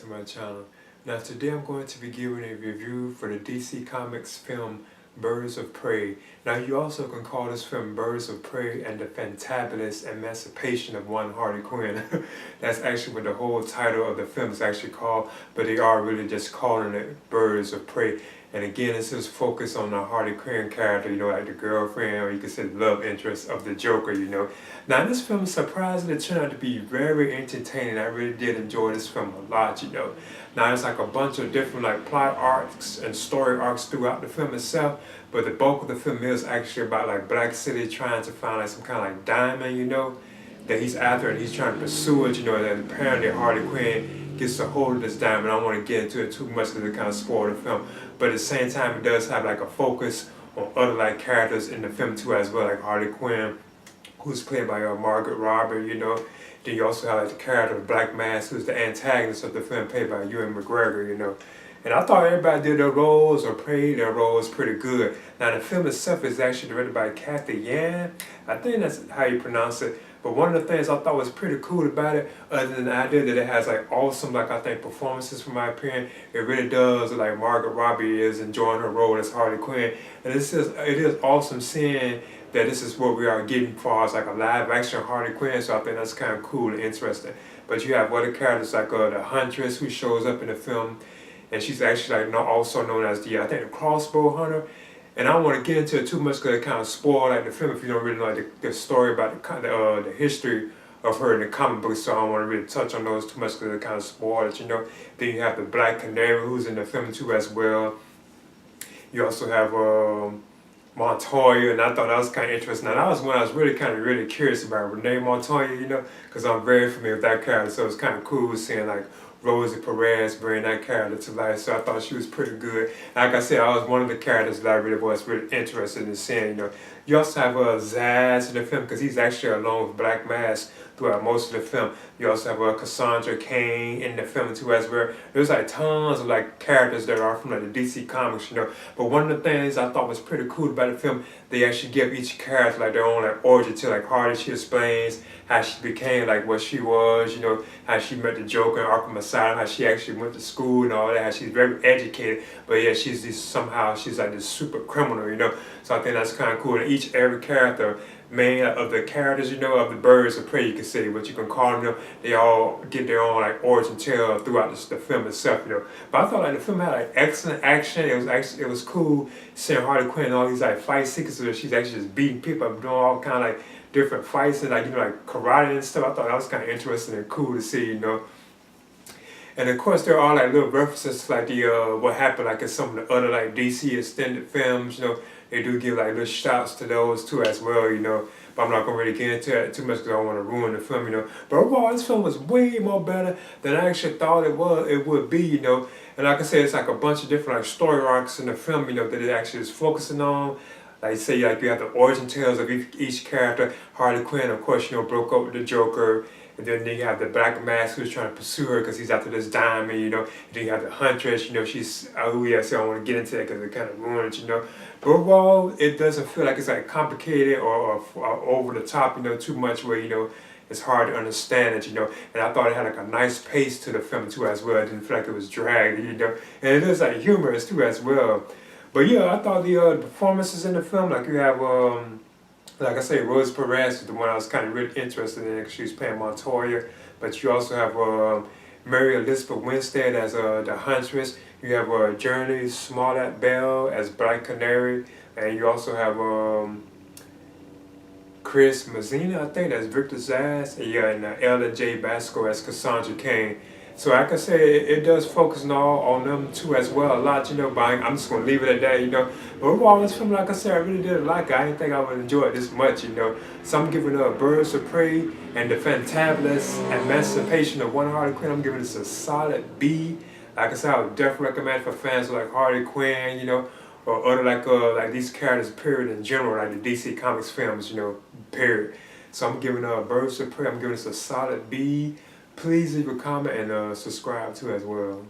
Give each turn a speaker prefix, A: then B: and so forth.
A: to my channel. Now today I'm going to be giving a review for the DC Comics film Birds of Prey. Now you also can call this film Birds of Prey and the Fantabulous Emancipation of one Harley Quinn. That's actually what the whole title of the film is actually called, but they are really just calling it Birds of Prey. And again, this is focused on the Harley Quinn character, you know, like the girlfriend, or you could say the love interest of the Joker, you know. Now this film surprisingly turned out to be very entertaining. I really did enjoy this film a lot, you know. Now there's like a bunch of different like plot arcs and story arcs throughout the film itself, but the bulk of the film is actually about like Black City trying to find like some kind of like diamond, you know, that he's after, and he's trying to pursue it, you know, and apparently Harley Quinn gets a hold of this diamond. I don't want to get into it too much because it kind of spoil the film, but at the same time it does have like a focus on other like characters in the film too as well, like Harley Quinn, who's played by Margaret Robbie, you know. Then you also have like the character of Black Mask, who's the antagonist of the film, played by Ewan McGregor, you know. And I thought everybody did their roles or played their roles pretty good. Now the film itself is actually directed by Kathy Yan. I think that's how you pronounce it. But one of the things I thought was pretty cool about it, other than the idea that it has like awesome, like I think performances from my opinion, it really does like Margaret Robbie is enjoying her role as Harley Quinn. And it is awesome seeing that this is what we are getting for as like a live action Harley Quinn, so I think that's kind of cool and interesting. But you have other characters like the Huntress, who shows up in the film, and she's actually like also known as the, I think, the Crossbow Hunter. And I don't want to get into it too much because it kind of spoil like the film if you don't really know like the story about the history of her in the comic books, so I don't want to really touch on those too much because it kind of spoil it, you know. Then you have the Black Canary, who's in the film too as well. You also have Montoya, and I thought that was kind of interesting. Now that was when I was really curious about Renee Montoya, you know, because I'm very familiar with that character, so it's kind of cool seeing like Rosie Perez bring that character to life, so I thought she was pretty good. Like I said, I was one of the characters that I really was really interested in seeing, you know. You also have Zaz in the film, because he's actually along with Black Mask throughout most of the film. You also have Cassandra Cain in the film too as well. There's like tons of like characters that are from like the DC Comics, you know. But one of the things I thought was pretty cool about the film, they actually give each character like their own like origin to like Harley. She explains how she became like what she was, you know, how she met the Joker in Arkham Asylum, how she actually went to school and all that, how she's very educated, but yeah, somehow she's like this super criminal, you know. So I think that's kind of cool. And every character, main of the characters, you know, of the Birds of Prey, you can say, what you can call them, you know, they all get their own like origin tale throughout the film itself, you know. But I thought like the film had like excellent action. It was cool seeing Harley Quinn and all these like fight sequences where she's actually just beating people up, doing all kind of like different fights and like, you know, like karate and stuff. I thought that was kind of interesting and cool to see, you know. And of course there are like little references to like the what happened like in some of the other like DC extended films, you know. They do give like little shots to those too as well, you know. But I'm not gonna really get into it too much because I don't want to ruin the film, you know. But overall, this film was way more better than I actually thought it would be, you know. And like I said, it's like a bunch of different like story arcs in the film, you know, that it actually is focusing on. Like say like you have the origin tales of each character. Harley Quinn, of course, you know, broke up with the Joker. And then you have the Black Mask who's trying to pursue her because he's after this diamond, you know. And then you have the Huntress, you know, she's, oh yeah, so I don't want to get into that because it kind of ruins, you know. But overall, it doesn't feel like it's like complicated or over the top, you know, too much where, you know, it's hard to understand it, you know. And I thought it had like a nice pace to the film too as well. It didn't feel like it was dragged, you know. And it is like humorous too as well. But yeah, I thought the performances in the film, like you have, like I say, Rose Perez is the one I was kind of really interested in because she was playing Montoya. But you also have Mary Elizabeth Winstead as the Huntress. You have Journey Smollett Bell as Black Canary. And you also have Chris Mazzina, I think, that's Victor Zaz. And yeah, and Ella J. Basco as Cassandra Cain. So like I said, it does focus on them too as well a lot, you know, but I'm just going to leave it at that, you know. But overall, this film, like I said, I really did like it. I didn't think I would enjoy it this much, you know. So I'm giving Birds of Prey and the Fantabulous Emancipation of one Harley Quinn, I'm giving this a solid B. Like I said, I would definitely recommend for fans like Harley Quinn, you know, or other like these characters, period, in general, like the DC Comics films, you know, period. So I'm giving Birds of Prey, I'm giving this a solid B. Please leave a comment and subscribe too as well.